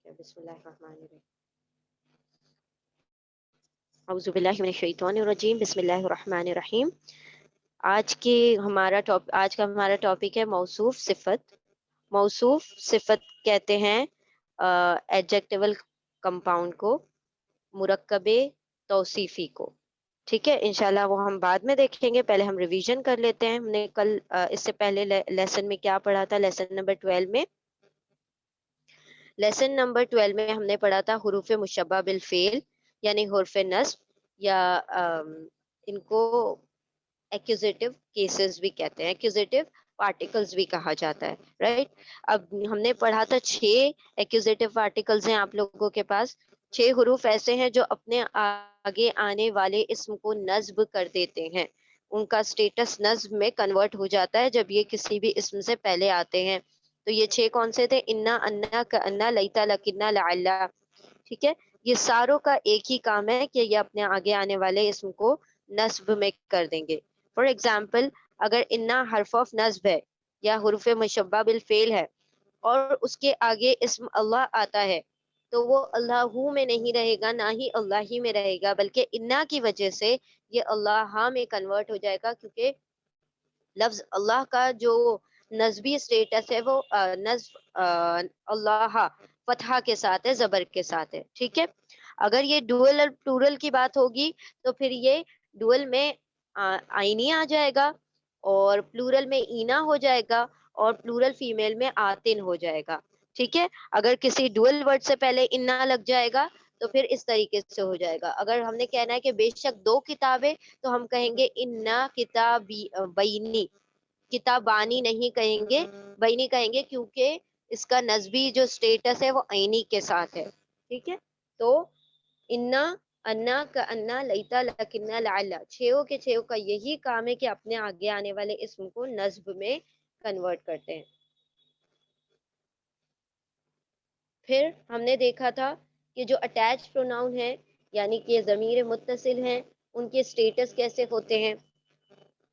ہیں. بسم اللہ الرحمن الرحیم. اعوذ باللہ من الشیطان الرجیم. بسم اللہ الرحمن الرحیم. آج کا ہمارا ٹاپک ہے موصوف صفت. موصوف صفت کہتے ہیں ایڈجیکٹیول کمپاؤنڈ کو، مرکب توصیفی کو. ٹھیک ہے، انشاءاللہ وہ ہم بعد میں دیکھیں گے. پہلے ہم ریویژن کر لیتے ہیں. ہم نے کل اس سے پہلے لیسن میں کیا پڑھا تھا؟ لیسن نمبر 12 میں ہم نے پڑھا تھا حروف مشبہ بالفعل، یعنی حروف نصب، یا ان کو ایکوزیٹو کیسز بھی کہتے ہیں، ایکوزیٹو پارٹیکلز بھی کہا جاتا ہے. رائٹ. اب ہم نے پڑھا تھا 6 ایکوزیٹو پارٹیکلز ہیں آپ لوگوں کے پاس. 6 حروف ایسے ہیں جو اپنے آگے آنے والے اسم کو نصب کر دیتے ہیں. ان کا سٹیٹس نصب میں کنورٹ ہو جاتا ہے جب یہ کسی بھی اسم سے پہلے آتے ہیں. تو یہ 6 کون سے تھے؟ انا، انا، کانا، لیتا، لکنا، لعلہ. ٹھیک ہے، یہ ساروں کا ایک ہی کام ہے کہ یہ اپنے آگے آنے والے اسم کو نصب میں کر دیں گے. فار ایگزامپل، اگر انا حرف آف نصب ہے یا حروف مشبہ بالفعل ہے اور اس کے آگے اسم اللہ آتا ہے تو وہ اللہ میں نہیں رہے گا، نہ ہی اللہ ہی میں رہے گا، بلکہ انا کی وجہ سے یہ اللہ میں کنورٹ ہو جائے گا، کیونکہ لفظ اللہ کا جو نصبی اسٹیٹس ہے وہ نصب اللہ فتحہ کے ساتھ ہے، زبر کے ساتھ ہے. ٹھیک ہے. اگر یہ ڈوئل اور پلورل کی بات ہوگی تو پھر یہ ڈوئل میں آئینی آ جائے گا اور پلورل میں اینا ہو جائے گا اور پلورل فیمیل میں آتن ہو جائے گا. ٹھیک ہے. اگر کسی ڈوئل ورڈ سے پہلے انا لگ جائے گا تو پھر اس طریقے سے ہو جائے گا. اگر ہم نے کہنا ہے کہ بے شک 2 کتابیں تو ہم کہیں گے انا کتابی بینی، کتابانی نہیں کہیں گے، بینی کہیں گے، کیونکہ اس کا نسبی جو سٹیٹس ہے وہ عینی کے ساتھ ہے. ٹھیک ہے. تو انا، انا، کانا، لیتا، لکنا، لعلہ، 6 کے 6 کا یہی کام ہے کہ اپنے آگے آنے والے اسم کو نصب میں کنورٹ کرتے ہیں. پھر ہم نے دیکھا تھا کہ جو اٹیچ پروناؤن ہے، یعنی کہ ضمیر متصل ہیں، ان کے سٹیٹس کیسے ہوتے ہیں،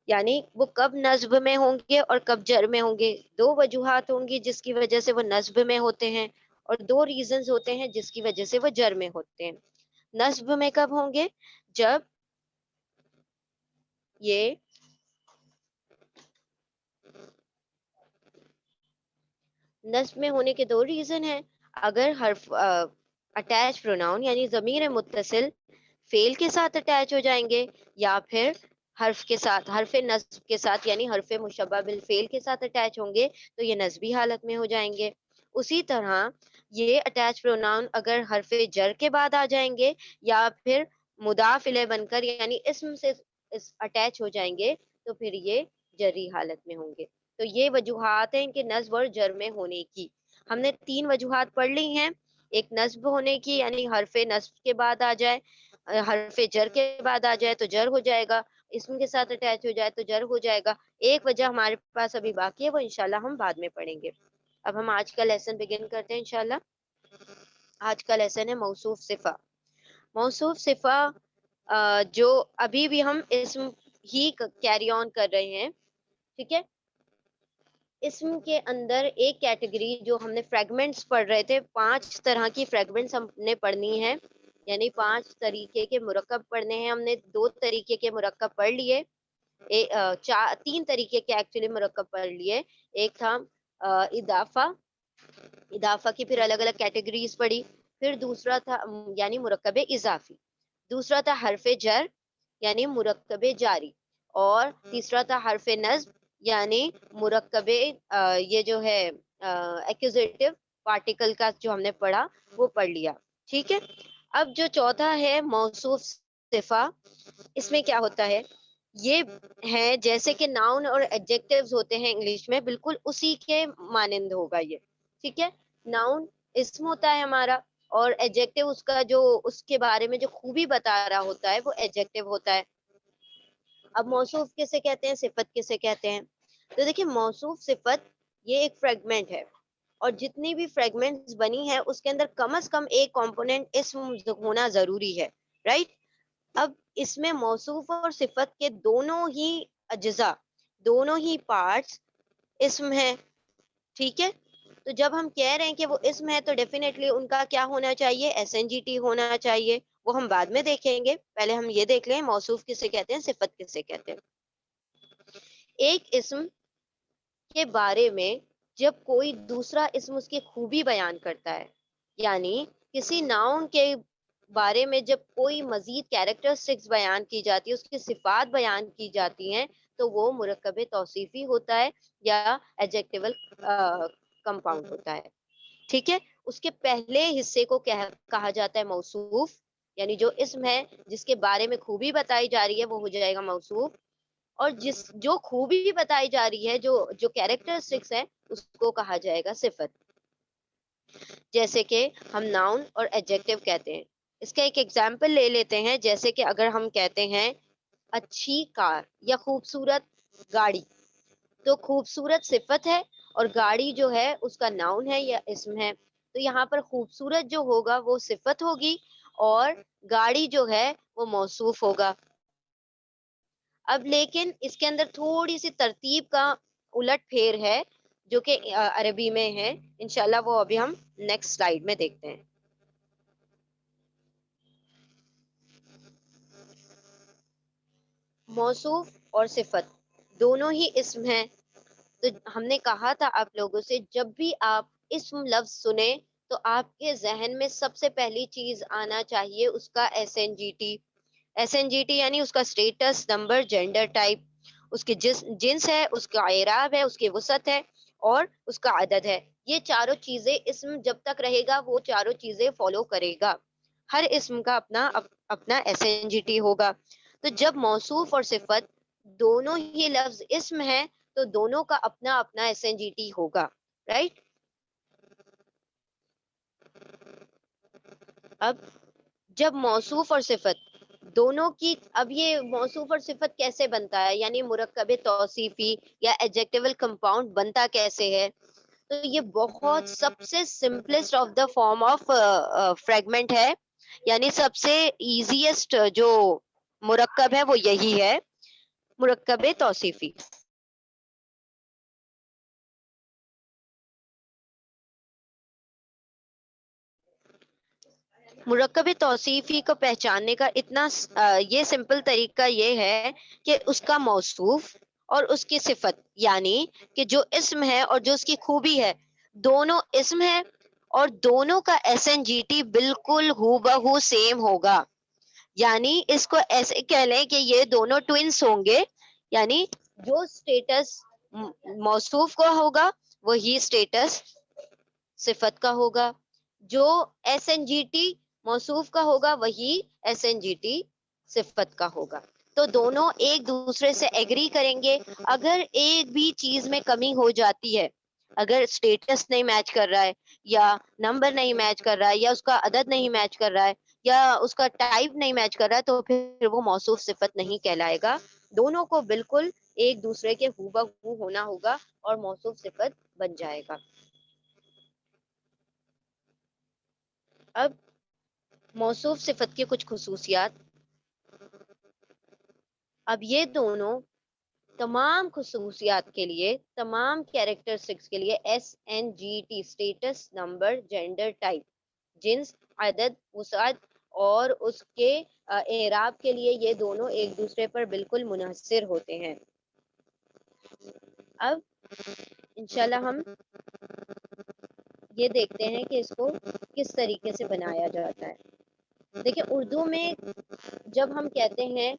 یعنی وہ کب نصب میں ہوں گے اور کب جر میں ہوں گے. 2 وجوہات ہوں گی جس کی وجہ سے وہ نصب میں ہوتے ہیں، اور 2 ریزنز ہوتے ہیں جس کی وجہ سے وہ جر میں ہوتے ہیں. نصب میں کب ہوں گے؟ جب یہ نصب میں ہونے کے 2 ریزن ہیں. اگر حرف اٹیچ پروناؤن یعنی ضمیر متصل فعل کے ساتھ اٹیچ ہو جائیں گے، یا پھر حرف کے ساتھ، حرف نصب کے ساتھ یعنی حرف مشبہ بالفعل کے ساتھ اٹیچ ہوں گے تو یہ نصبی حالت میں ہو جائیں گے. اسی طرح یہ اٹیچ پروناؤن اگر حرف جر کے بعد آ جائیں گے یا پھر مضاف الیہ بن کر یعنی اسم سے اٹیچ ہو جائیں گے تو پھر یہ جری حالت میں ہوں گے. تو یہ وجوہات ہیں ان کے نصب اور جر میں ہونے کی. ہم نے 3 وجوہات پڑھ لی ہیں. ایک نصب ہونے کی یعنی حرف نصب کے بعد آ جائے، حرف جر کے بعد آ جائے تو جر ہو جائے گا، اسم کے ساتھ اٹیچ ہو جائے تو جر ہو جائے گا. ایک وجہ ہمارے پاس ابھی باقی ہے، وہ انشاءاللہ ہم بعد میں پڑھیں گے. اب ہم آج کا لیسن بگن کرتے ہیں انشاءاللہ. آج کا لیسن ہے موصوف صفہ. موصوف صفہ جو ابھی بھی ہم اسم ہی کیری آن کر رہے ہیں. ٹھیک ہے. اسم کے اندر ایک کیٹیگری جو ہم نے فریگمنٹس پڑھ رہے تھے، 5 طرح کی فریگمنٹس ہم نے پڑھنی ہے، یعنی 5 طریقے کے مرکب پڑھنے ہیں. ہم نے 2 طریقے کے مرکب پڑھ لیے، 3 طریقے کے ایکچولی مرکب پڑھ لیے. ایک تھا اضافہ، اضافہ کی پھر الگ الگ کیٹیگریز پڑھی. پھر دوسرا تھا یعنی مرکب اضافی. دوسرا تھا حرف جر یعنی مرکب جاری. اور تیسرا تھا حرف نصب یعنی مرکب یہ جو ہے ایکوزیٹو پارٹیکل کا جو ہم نے پڑھا وہ پڑھ لیا. ٹھیک ہے. اب جو چوتھا ہے موصوف صفہ، اس میں کیا ہوتا ہے؟ یہ ہے جیسے کہ ناؤن اور ایڈجیکٹیوز ہوتے ہیں انگلش میں، بالکل اسی کے مانند ہوگا یہ. ٹھیک ہے. ناؤن اسم ہوتا ہے ہمارا، اور ایڈجیکٹیو اس کا جو اس کے بارے میں جو خوبی بتا رہا ہوتا ہے وہ ایڈجیکٹیو ہوتا ہے. اب موصوف کسے کہتے ہیں، صفت کسے کہتے ہیں؟ تو دیکھیں، موصوف صفت یہ ایک فریگمنٹ ہے، اور جتنی بھی فریگمنٹس بنی ہے اس کے اندر کم از کم ایک کمپوننٹ اسم ہونا ضروری ہے. رائٹ. اب اس میں موصوف اور صفت کے دونوں ہی اجزاء، دونوں ہی پارٹس اسم ہیں. ٹھیک ہے. تو جب ہم کہہ رہے ہیں کہ وہ اسم ہے تو ڈیفینیٹلی ان کا کیا ہونا چاہیے؟ ایس این جی ٹی ہونا چاہیے. وہ ہم بعد میں دیکھیں گے، پہلے ہم یہ دیکھ لیں موصوف کسے کہتے ہیں، صفت کسے کہتے ہیں. ایک اسم کے بارے میں جب کوئی دوسرا اسم اس کی خوبی بیان کرتا ہے، یعنی کسی ناؤن کے بارے میں جب کوئی مزید کیریکٹرسٹکس بیان کی جاتی ہے، اس کی صفات بیان کی جاتی ہیں، تو وہ مرکب توصیفی ہوتا ہے یا ایڈجیکٹیول کمپاؤنڈ ہوتا ہے. ٹھیک ہے، اس کے پہلے حصے کو کہا جاتا ہے موصوف، یعنی جو اسم ہے جس کے بارے میں خوبی بتائی جا رہی ہے وہ ہو جائے گا موصوف. اور جو خوبی بتائی جا رہی ہے، جو کیریکٹرسٹکس ہے، اس کو کہا جائے گا صفت. جیسے کہ ہم ناؤن اور ایڈجیکٹیو کہتے ہیں. اس کا ایک ایگزامپل لے لیتے ہیں، جیسے کہ اگر ہم کہتے ہیں اچھی کار یا خوبصورت گاڑی، تو خوبصورت صفت ہے اور گاڑی جو ہے اس کا ناؤن ہے یا اسم ہے. تو یہاں پر خوبصورت جو ہوگا وہ صفت ہوگی اور گاڑی جو ہے وہ موصوف ہوگا. اب لیکن اس کے اندر تھوڑی سی ترتیب کا الٹ پھیر ہے جو کہ عربی میں ہے. انشاءاللہ وہ ابھی ہم نیکسٹ سلائیڈ میں دیکھتے ہیں. موصوف اور صفت دونوں ہی اسم ہیں. تو ہم نے کہا تھا آپ لوگوں سے، جب بھی آپ اسم لفظ سنیں تو آپ کے ذہن میں سب سے پہلی چیز آنا چاہیے اس کا S N G T. S N G T یعنی اس کا اسٹیٹس، نمبر، جینڈر ٹائپ، اس کی جنس ہے، اس کا اعراب ہے، اس کی وسعت ہے اور اس کا عدد ہے. یہ چاروں چیزیں اسم جب تک رہے گا وہ چاروں چیزیں فالو کرے گا. ہر اسم کا اپنا ایس این جی ٹی ہوگا. تو جب موصوف اور صفت دونوں ہی لفظ اسم ہے تو دونوں کا اپنا اپنا ایس این جی ٹی ہوگا. رائٹ؟ اب جب موصوف اور صفت دونوں کی، اب یہ موصوف اور صفت کیسے بنتا ہے، یعنی مرکب توصیفی یا ایڈجیکٹیول کمپاؤنڈ بنتا کیسے ہے؟ تو یہ بہت سب سے simplest of the form of fragment ہے، یعنی سب سے ایزیسٹ جو مرکب ہے وہ یہی ہے، مرکب توصیفی. مرکب توصیفی کو پہچاننے کا اتنا یہ سمپل طریقہ یہ ہے کہ اس کا موصوف اور اس کی صفت، یعنی کہ جو اسم ہے اور جو اس کی خوبی ہے، دونوں اسم ہے اور دونوں کا ایس این جی ٹی بالکل ہو بہو سیم ہوگا. یعنی اس کو ایسے کہہ لیں کہ یہ دونوں ٹوئنس ہوں گے، یعنی جو سٹیٹس موصوف کا ہوگا وہی سٹیٹس صفت کا ہوگا، جو ایس این جی ٹی موصوف کا ہوگا وہی ایس این جی ٹی صفت کا ہوگا. تو دونوں ایک دوسرے سے ایگری کریں گے. اگر ایک بھی چیز میں کمی ہو جاتی ہے، اگر سٹیٹس نہیں میچ کر رہا ہے یا نمبر نہیں میچ کر رہا ہے یا اس کا عدد نہیں میچ کر رہا ہے یا اس کا ٹائپ نہیں میچ کر رہا ہے، تو پھر وہ موصوف صفت نہیں کہلائے گا. دونوں کو بالکل ایک دوسرے کے ہو بہو ہونا ہوگا اور موصوف صفت بن جائے گا. اب موصوف صفت کی کچھ خصوصیات. اب یہ دونوں تمام خصوصیات کے لیے، تمام کیریکٹرسٹکس کے لیے S N G T, status, number, gender type, جنس، عدد، وسعت اور اس کے اعراب کے لیے یہ دونوں ایک دوسرے پر بالکل منحصر ہوتے ہیں. اب انشاءاللہ ہم یہ دیکھتے ہیں کہ اس کو کس طریقے سے بنایا جاتا ہے. دیکھیں اردو میں جب ہم کہتے ہیں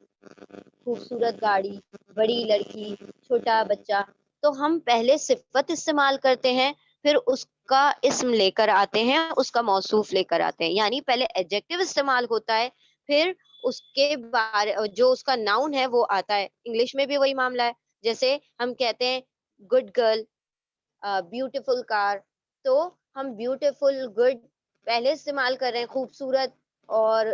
خوبصورت گاڑی، بڑی لڑکی، چھوٹا بچہ، تو ہم پہلے صفت استعمال کرتے ہیں، پھر اس کا اسم لے کر آتے ہیں، اس کا موصوف لے کر آتے ہیں. یعنی پہلے ایڈجیکٹیو استعمال ہوتا ہے، پھر اس کے بارے جو اس کا ناؤن ہے وہ آتا ہے. انگلش میں بھی وہی معاملہ ہے. جیسے ہم کہتے ہیں گڈ گرل، بیوٹیفل کار، تو ہم بیوٹیفل، گڈ پہلے استعمال کر رہے ہیں، خوبصورت اور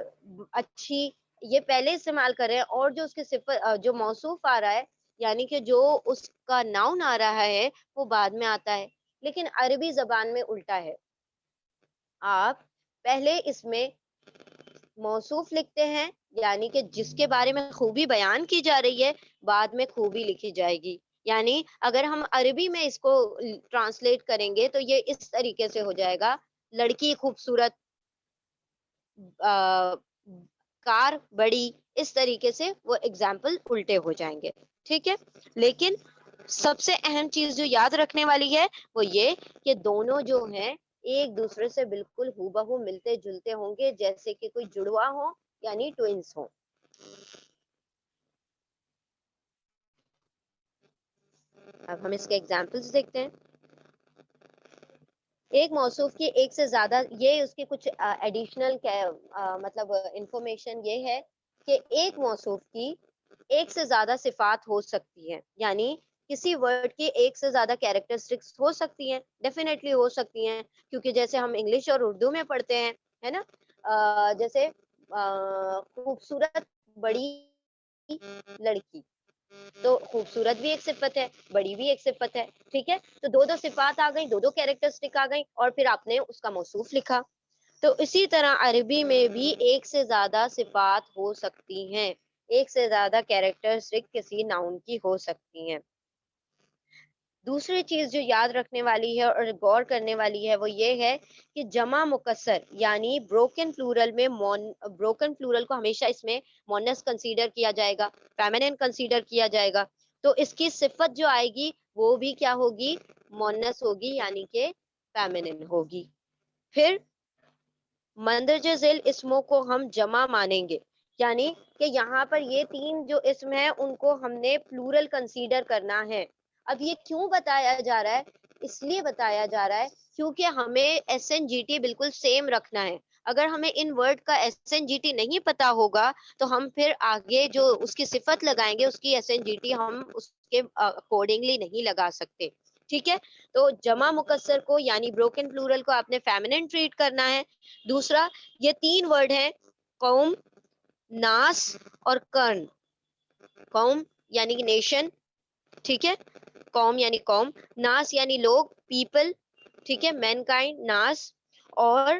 اچھی یہ پہلے استعمال کر رہے ہیں، اور جو اس کے صفت جو موصوف آ رہا ہے، یعنی کہ جو اس کا ناؤن آ رہا ہے وہ بعد میں آتا ہے. لیکن عربی زبان میں الٹا ہے، آپ پہلے اس میں موصوف لکھتے ہیں، یعنی کہ جس کے بارے میں خوبی بیان کی جا رہی ہے بعد میں خوبی لکھی جائے گی. یعنی اگر ہم عربی میں اس کو ٹرانسلیٹ کریں گے تو یہ اس طریقے سے ہو جائے گا، لڑکی خوبصورت، کار بڑی، اس طریقے سے وہ ایگزامپل الٹے ہو جائیں گے. ٹھیک ہے، لیکن سب سے اہم چیز جو یاد رکھنے والی ہے وہ یہ کہ دونوں جو ہیں ایک دوسرے سے بالکل ہو بہو ملتے جلتے ہوں گے، جیسے کہ کوئی جڑوا ہو، یعنی ٹوئنس ہوں. اب ہم اس کے ایگزامپلس دیکھتے ہیں. ایک موصوف کی ایک سے زیادہ، یہ اس کی کچھ ایڈیشنل مطلب انفارمیشن یہ ہے کہ ایک موصوف کی ایک سے زیادہ صفات ہو سکتی ہیں، یعنی کسی ورڈ کی ایک سے زیادہ کیریکٹرسٹکس ہو سکتی ہیں، ڈیفینیٹلی ہو سکتی ہیں، کیونکہ جیسے ہم انگلش اور اردو میں پڑھتے ہیں، ہے نا، جیسے خوبصورت بڑی لڑکی، تو خوبصورت بھی ایک صفت ہے، بڑی بھی ایک صفت ہے. ٹھیک ہے، تو دو دو صفات آ گئی، دو دو کیریکٹرسٹک آ گئی، اور پھر آپ نے اس کا موصوف لکھا. تو اسی طرح عربی میں بھی ایک سے زیادہ صفات ہو سکتی ہیں، ایک سے زیادہ کیریکٹرسٹک کسی ناؤن کی ہو سکتی ہیں. دوسری چیز جو یاد رکھنے والی ہے اور غور کرنے والی ہے وہ یہ ہے کہ جمع مکسر یعنی بروکن پلورل میں بروکن پلورل کو ہمیشہ اس میں مونس کنسیڈر کیا جائے گا، فیمینن کنسیڈر کیا جائے گا. تو اس کی صفت جو آئے گی وہ بھی کیا ہوگی؟ مونس ہوگی، یعنی کہ فیمینن ہوگی. پھر مندرجہ ذیل اسموں کو ہم جمع مانیں گے، یعنی کہ یہاں پر یہ تین جو اسم ہیں ان کو ہم نے پلورل کنسیڈر کرنا ہے. اب یہ کیوں بتایا جا رہا ہے؟ اس لیے بتایا جا رہا ہے کیونکہ ہمیں ایس این جی ٹی بالکل سیم رکھنا ہے. اگر ہمیں ان ورڈ کا ایس این جی ٹی نہیں پتا ہوگا تو ہم پھر آگے جو اس کی صفت لگائیں گے اس کی ایس این جی ٹی ہم اس کے اکارڈنگلی نہیں لگا سکتے. ٹھیک ہے، تو جمع مکسر کو یعنی بروکن پلورل کو آپ نے فیمینن ٹریٹ کرنا ہے. دوسرا، یہ تین ورڈ ہیں، قوم، ناس اور کرن. قوم یعنی نیشن، ٹھیک ہے، قوم یعنی قوم، ناس یعنی لوگ، پیپل، ٹھیک ہے، مین کائنڈ، ناس، اور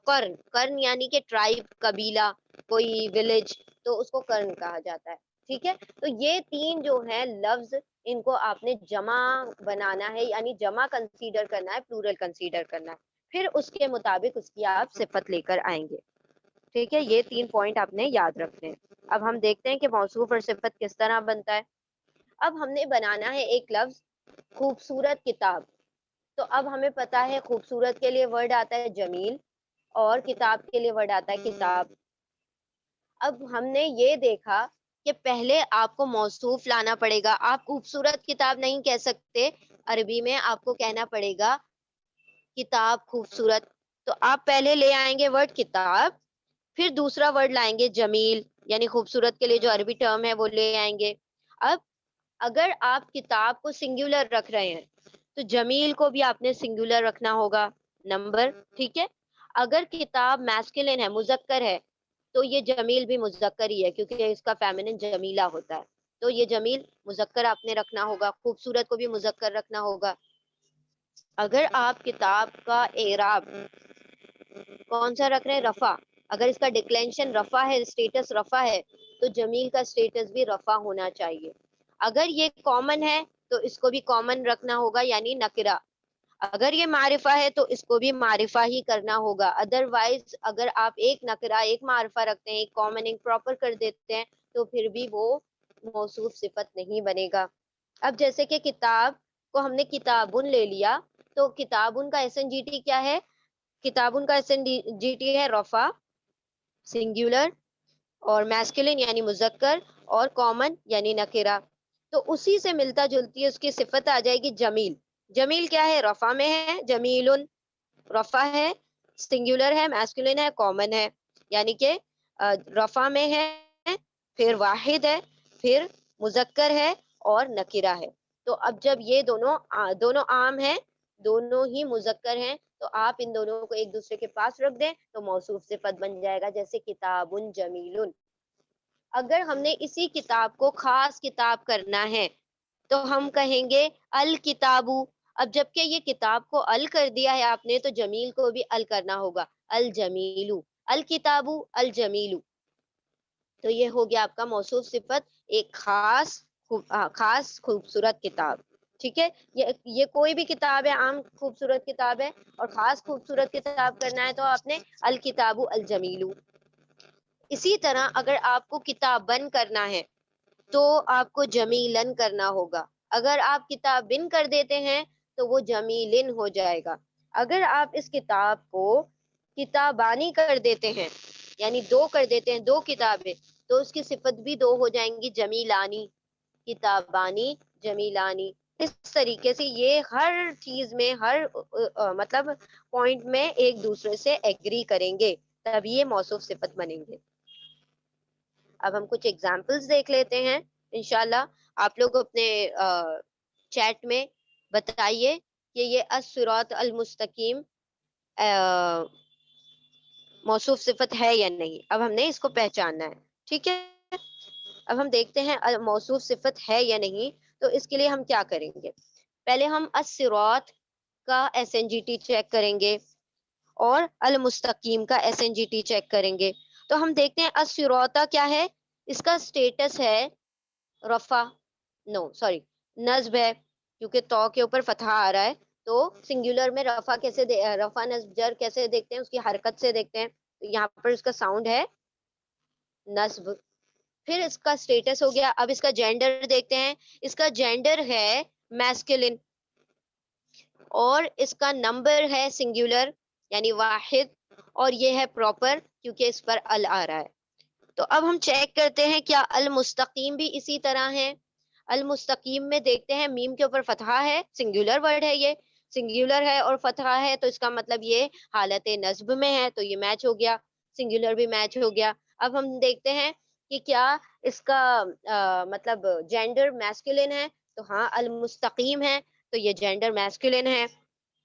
کرن، کرن یعنی کہ ٹرائب، قبیلہ، کوئی ولیج، تو اس کو کرن کہا جاتا ہے. ٹھیک ہے، تو یہ تین جو ہیں لفظ ان کو آپ نے جمع بنانا ہے، یعنی جمع کنسیڈر کرنا ہے، پلورل کنسیڈر کرنا ہے، پھر اس کے مطابق اس کی آپ صفت لے کر آئیں گے. ٹھیک ہے، یہ تین پوائنٹ آپ نے یاد رکھنے ہیں. اب ہم دیکھتے ہیں کہ موصوف اور صفت کس طرح بنتا ہے. اب ہم نے بنانا ہے ایک لفظ خوبصورت کتاب. تو اب ہمیں پتا ہے خوبصورت کے لیے ورڈ آتا ہے جمیل اور کتاب کے لیے ورڈ آتا ہے کتاب. اب ہم نے یہ دیکھا کہ پہلے آپ کو موصوف لانا پڑے گا. آپ خوبصورت کتاب نہیں کہہ سکتے، عربی میں آپ کو کہنا پڑے گا کتاب خوبصورت. تو آپ پہلے لے آئیں گے ورڈ کتاب، پھر دوسرا ورڈ لائیں گے جمیل یعنی خوبصورت کے لیے جو عربی ٹرم ہے وہ لے آئیں گے. اب اگر آپ کتاب کو سنگولر رکھ رہے ہیں تو جمیل کو بھی آپ نے سنگولر رکھنا ہوگا، نمبر. ٹھیک ہے، اگر کتاب میسکلن ہے، مذکر ہے، تو یہ جمیل بھی مذکر ہی ہے کیونکہ اس کا فیمینن جمیلہ ہوتا ہے. تو یہ جمیل مذکر آپ نے رکھنا ہوگا، خوبصورت کو بھی مذکر رکھنا ہوگا. اگر آپ کتاب کا اعراب کون سا رکھ رہے ہیں؟ رفع. اگر اس کا ڈکلینشن رفع ہے، اسٹیٹس رفع ہے، تو جمیل کا اسٹیٹس بھی رفع ہونا چاہیے. اگر یہ کامن ہے تو اس کو بھی کامن رکھنا ہوگا یعنی نکرہ. اگر یہ معرفہ ہے تو اس کو بھی معرفہ ہی کرنا ہوگا. ادروائز اگر آپ ایک نکرہ ایک معرفہ رکھتے ہیں، ایک کامن ایک پراپر کر دیتے ہیں، تو پھر بھی وہ موصوف صفت نہیں بنے گا. اب جیسے کہ کتاب کو ہم نے کتابن لے لیا، تو کتابن کا ایس این جی ٹی کیا ہے؟ کتابن کا ایس این جی ٹی ہے رفع، سنگولر، اور میسکلن یعنی مذکر، اور کامن یعنی نکرہ. تو اسی سے ملتا جلتی اس کی صفت آ جائے گی جمیل. جمیل کیا ہے؟ رفع میں ہے، جمیل رفع ہے، سنگولر ہے، میسکلن ہے، کامن ہے. یعنی کہ رفع میں ہے، پھر واحد ہے، پھر مذکر ہے اور نکرہ ہے. تو اب جب یہ دونوں عام ہیں، دونوں ہی مذکر ہیں، تو آپ ان دونوں کو ایک دوسرے کے پاس رکھ دیں تو موصوف صفت بن جائے گا، جیسے کتابن جمیلن. اگر ہم نے اسی کتاب کو خاص کتاب کرنا ہے تو ہم کہیں گے الکتابو. اب جبکہ یہ کتاب کو ال کر دیا ہے آپ نے، تو جمیل کو بھی ال کرنا ہوگا، الجمیلو، الکتابو الجمیلو. تو یہ ہو گیا آپ کا موصوف صفت، ایک خاص خاص خوبصورت کتاب. ٹھیک ہے, یہ کوئی بھی کتاب ہے, عام خوبصورت کتاب ہے, اور خاص خوبصورت کتاب کرنا ہے تو آپ نے الکتاب الجمیل. اسی طرح اگر آپ کو کتابن کرنا ہے تو آپ کو جمیلن کرنا ہوگا. اگر آپ کتابن کر دیتے ہیں تو وہ جمیلن ہو جائے گا. اگر آپ اس کتاب کو کتابانی کر دیتے ہیں, یعنی دو کر دیتے ہیں, دو کتابیں, تو اس کی صفت بھی دو ہو جائیں گی, جمیلانی, کتابانی, جمیلانی. اس طریقے سے یہ ہر چیز میں, ہر مطلب پوائنٹ میں ایک دوسرے سے ایگری کریں گے, تب یہ موصوف صفت بنیں گے. اب ہم کچھ ایگزامپلس دیکھ لیتے ہیں انشاءاللہ. آپ لوگ اپنے چیٹ میں بتائیے کہ یہ الصراط المستقیم موصوف صفت ہے یا نہیں. اب ہم نے اس کو پہچاننا ہے. ٹھیک ہے, اب ہم دیکھتے ہیں موصوف صفت ہے یا نہیں. تو اس کے لیے ہم کیا کریں گے, پہلے ہم الصراط کا S N G T check کریں گے اور المستقیم کا S N G T check کریں گے. تو ہم دیکھتے ہیں الصراط کیا ہے, اس کا سٹیٹس ہے رفع, نصب ہے, کیونکہ تو کے اوپر فتحہ آ رہا ہے. تو سنگولر میں رفع کیسے رفع نصب جر کیسے دیکھتے ہیں, اس کی حرکت سے دیکھتے ہیں. یہاں پر اس کا ساؤنڈ ہے نصب. پھر اس کا سٹیٹس ہو گیا. اب اس کا جینڈر دیکھتے ہیں. اس کا جینڈر ہے میسکلن, اور اس کا نمبر ہے سنگولر یعنی واحد, اور یہ ہے پراپر کیونکہ اس پر ال آ رہا ہے. تو اب ہم چیک کرتے ہیں کیا المستقیم بھی اسی طرح ہے. المستقیم میں دیکھتے ہیں میم کے اوپر فتحہ ہے, سنگولر ورڈ ہے, یہ سنگولر ہے اور فتحہ ہے, تو اس کا مطلب یہ حالت نصب میں ہے, تو یہ میچ ہو گیا, سنگولر بھی میچ ہو گیا. اب ہم دیکھتے ہیں کہ کیا اس کا مطلب جینڈر میسکولین ہے, تو ہاں المستقیم ہے, تو یہ جینڈر میسکولین ہے.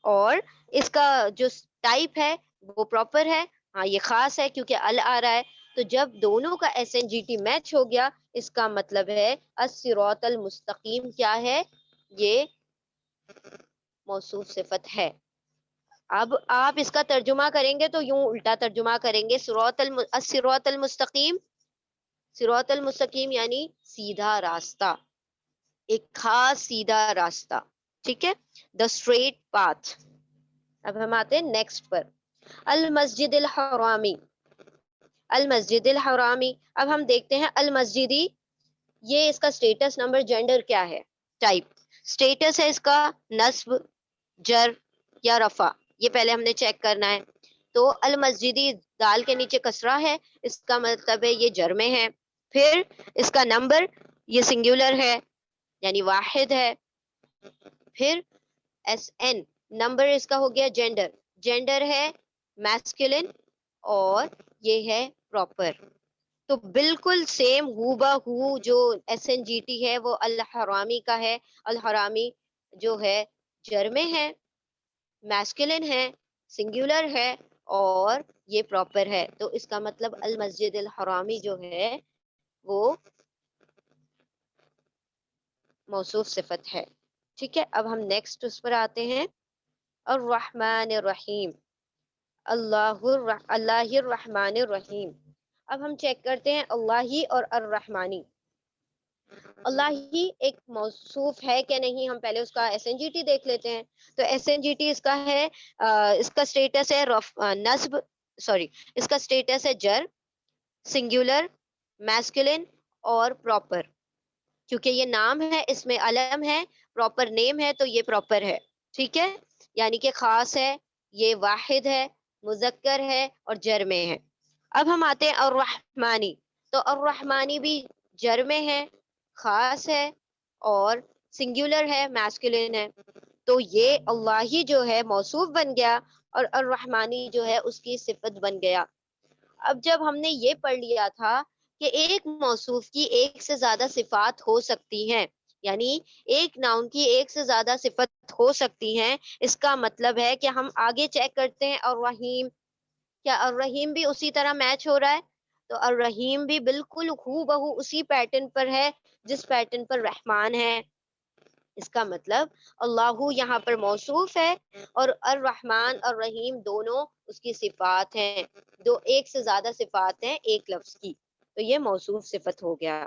اور اس کا جو ٹائپ ہے وہ پراپر ہے, ہاں یہ خاص ہے کیونکہ ال آ رہا ہے. تو جب دونوں کا S N G T match ہو گیا, اس کا مطلب ہے الصراط المستقیم کیا ہے, یہ موصوف صفت ہے. اب آپ اس کا ترجمہ کریں گے تو یوں الٹا ترجمہ کریں گے, الصراط المستقیم, صراط المستقیم یعنی سیدھا راستہ, ایک خاص سیدھا راستہ. ٹھیک ہے, دا اسٹریٹ پاتھ. اب ہم آتے ہیں نیکسٹ پر, المسجد الحرامی. المسجد الحرامی, اب ہم دیکھتے ہیں المسجدی, یہ اس کا سٹیٹس, نمبر, جینڈر کیا ہے, ٹائپ. سٹیٹس ہے اس کا نصب, جر یا رفع, یہ پہلے ہم نے چیک کرنا ہے. تو المسجدی دال کے نیچے کسرہ ہے, اس کا مطلب ہے یہ جر میں ہے. پھر اس کا نمبر, یہ سنگولر ہے یعنی واحد ہے. پھر ایس این, نمبر اس کا ہو گیا جینڈر, جینڈر ہے میسکولن, اور یہ ہے پراپر. تو بالکل سیم ہو بہو جو ایس این جی ٹی ہے وہ الحرامی کا ہے. الحرامی جو ہے جر میں ہے, میسکولن ہے, سنگولر ہے, اور یہ پراپر ہے. تو اس کا مطلب المسجد الحرامی جو ہے وہ موصوف صفت ہے. ٹھیک ہے, اب ہم نیکسٹ اس پر آتے ہیں, الرحمن الرحیم. اللہ الرحمن الرحیم. اب ہم چیک کرتے ہیں اللہ ہی اور الرحمانی. اللہ ہی ایک موصوف ہے کہ نہیں, ہم پہلے اس کا ایس این جی ٹی دیکھ لیتے ہیں. تو ایس این جی ٹی اس کا ہے, اس کا سٹیٹس ہے نصب, اس کا سٹیٹس ہے جر, سنگولر, میسکولن اور پراپر. کیونکہ یہ نام ہے, اس میں علم ہے, پراپر نیم ہے, تو یہ پراپر ہے. ٹھیک ہے, یعنی کہ خاص ہے, یہ واحد ہے, مذکر ہے, اور جر میں ہے. اب ہم آتے ہیں الرحمانی. تو الرحمانی بھی جر میں ہے, خاص ہے, اور سنگولر ہے, میسکولین ہے. تو یہ اللہ ہی جو ہے موصوف بن گیا, اور الرحمانی جو ہے اس کی صفت بن گیا. اب جب ہم نے یہ پڑھ لیا تھا کہ ایک موصوف کی ایک سے زیادہ صفات ہو سکتی ہیں, یعنی ایک ناؤن کی ایک سے زیادہ صفت ہو سکتی ہیں, اس کا مطلب ہے کہ ہم آگے چیک کرتے ہیں الرحیم, کیا الرحیم بھی اسی طرح میچ ہو رہا ہے. تو الرحیم بھی بالکل ہو بہو اسی پیٹرن پر ہے جس پیٹرن پر رحمان ہے. اس کا مطلب اللہ یہاں پر موصوف ہے, اور الرحمن اور رحیم دونوں اس کی صفات ہیں, دو ایک سے زیادہ صفات ہیں ایک لفظ کی, تو یہ موصوف صفت ہو گیا.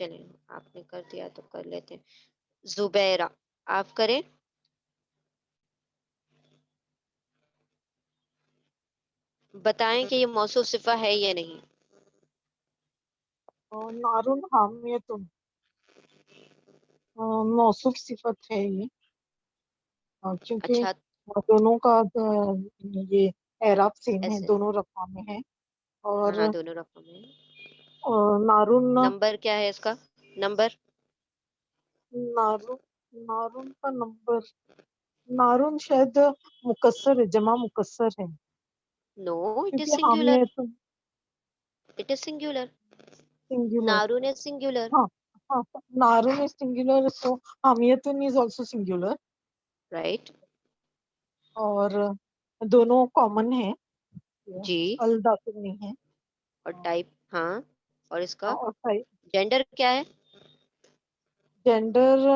چلیں آپ نے کر دیا تو کر لیتے ہیں. زبیرہ آپ کریں. بتائیں کہ یہ موصوف صفہ ہے یا نہیں. نارن حامیتن موصوف صفت ہے یہ، کیونکہ اچھا دونوں کا یہ اعراب سیم ہے، ایسے دونوں رفع میں ہے. اور ہاں دونوں رقم ہے. نارن نمبر کیا ہے اس کا؟ نمبر نارن نارن کا نمبر، نارن شاید مکسر ہے، جمع مکسر ہے، نو اٹ از کیونکہ سنگولر. حامیت اٹ از سنگولر. سنگولر. نارون از سنگولر. ہاں ہاں، نارن is singular so حامیتن is also singular. رائٹ. اور دونوں کامن ہیں، جی. ال داخل نہیں ہے. اور ٹائپ ہاں. اور اس کا اور جینڈر کیا ہے؟ جینڈر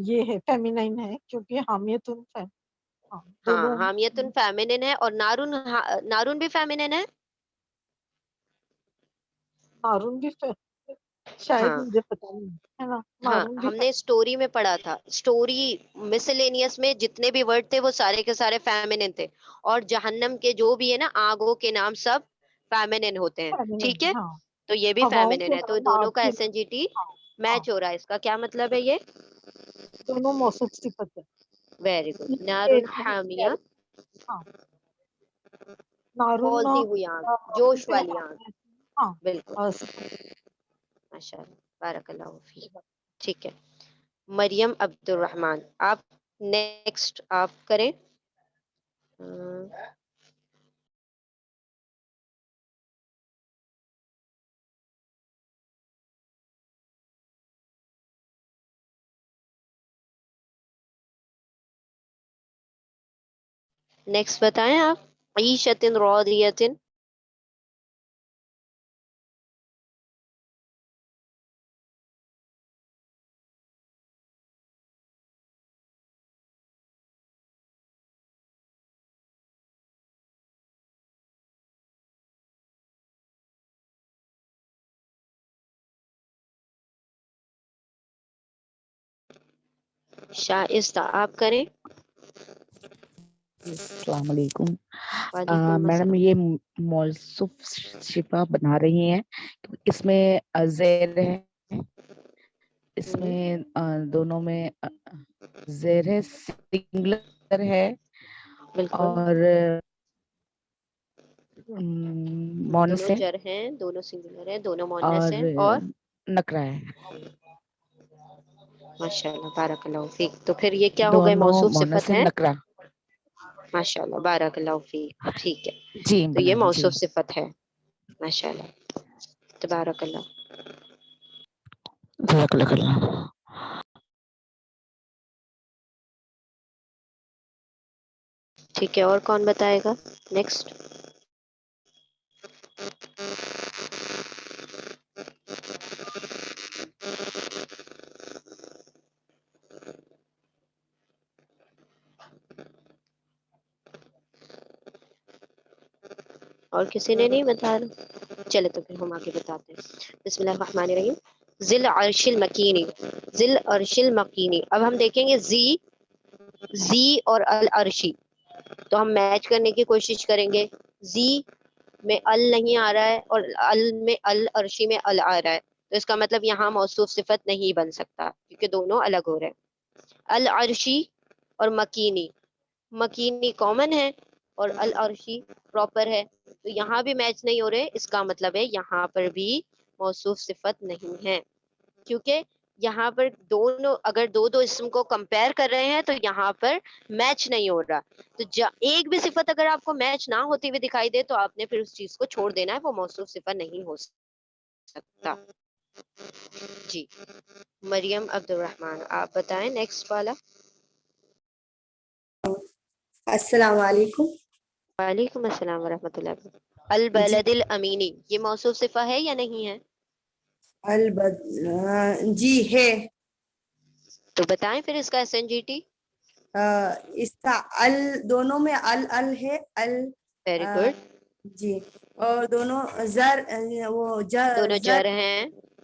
یہ ہے فیمینائن ہے، کیونکہ حامیتن ہاں ہاں دونوں. حامیتن فیمینن ہے. اور نارون نارون بھی فیمینن ہے. نارن بھی شاید ہاں مجھے پتا نہیں ہے نا، ہاں نارن بھی ہم نے اسٹوری میں پڑھا تھا. اسٹوری مسلینیس میں جتنے بھی ورڈ تھے وہ سارے کے سارے فیمینن تھے. اور جہنم کے جو بھی ہے نا آگوں کے نام سب فیمینن ہوتے ہیں. فیمینائن. ٹھیک ہے ہاں، تو یہ بھی ہواؤں فیمینن کے ہے. تو نام دونوں آگ کا کے ایس این نام. جی ٹی ہاں ہاں، میچ ہو رہا ہے. اس کا کیا مطلب ہے یہ؟ دونوں موصوف صفت ہے. Very good. نارن حامیہ یہ ہاں، نارن کھولتی ہوئی آنکھ، جوش کیونکہ والی آنکھ. حامیت. ہاں بالکل. صفت. ماشاء اللہ بارک اللہ فیک. ٹھیک ہے. مریم عبد الرحمن آپ نیکسٹ آپ کریں. نیکسٹ بتائیں آپ. عیشۃ راضیۃ. شائستہ آپ کریں. السلام علیکم. وعلیکم میڈم السلام. یہ موصوف شفا بنا رہی ہیں، اس میں زیر ہے، اس میں دونوں میں زیر ہے، سنگولر ہے، بالکل. اور مونس دونوں ہے، جر ہیں، دونوں سنگولر ہیں، دونوں مونس اور ہیں. اور نکرا ہے. ماشاء اللہ بارک اللہ فیک. تو پھر یہ کیا ہو گئے؟ دونوں موصوف مونس صفت ہے، ہے. نکرا. ماشاء اللہ بارک اللہ فیک. ٹھیک ہے جی تو یہ جی، موصوف صفت ہے. ماشاء اللہ تبارک اللہ. جزاک اللہ خیر. ٹھیک ہے اور کون بتائے گا نیکسٹ؟ اور کسی نے نہیں بتا رہا؟ چلے تو پھر ہم آگے بتاتے ہیں. بسم اللہ الرحمن الرحیم. ذل عرش المکینی. ذل عرش المکینی. اب ہم دیکھیں گے زی اور العرشی، تو ہم میچ کرنے کی کوشش کریں گے. زی میں ال نہیں آ رہا ہے اور ال میں العرشی میں ال آ رہا ہے، تو اس کا مطلب یہاں موصوف صفت نہیں بن سکتا کیونکہ دونوں الگ ہو رہے ہیں. العرشی اور مکینی، مکینی کامن ہے اور العرشی پراپر ہے، تو یہاں بھی میچ نہیں ہو رہے. اس کا مطلب ہے یہاں پر بھی موصوف صفت نہیں ہے، کیونکہ یہاں پر دونوں اگر دو اسم کو کمپیئر کر رہے ہیں تو یہاں پر میچ نہیں ہو رہا. تو ایک بھی صفت اگر آپ کو میچ نہ ہوتی ہوئی دکھائی دے تو آپ نے پھر اس چیز کو چھوڑ دینا ہے، وہ موصوف صفت نہیں ہو سکتا. جی مریم عبد الرحمن آپ بتائیں نیکسٹ والا. السلام علیکم. وعلیکم السلام ورحمۃ اللہ وبرکاتہ. جی البلد الامینی یہ موصوف صفہ ہے یا نہیں ہے؟ جی ہے. تو بتائیں پھر اس کا ایس این جی ٹی. اس کا ال دونوں میں ال ہے. Very good. جی. اور دونوں زر وہ دونوں زر جر ہیں.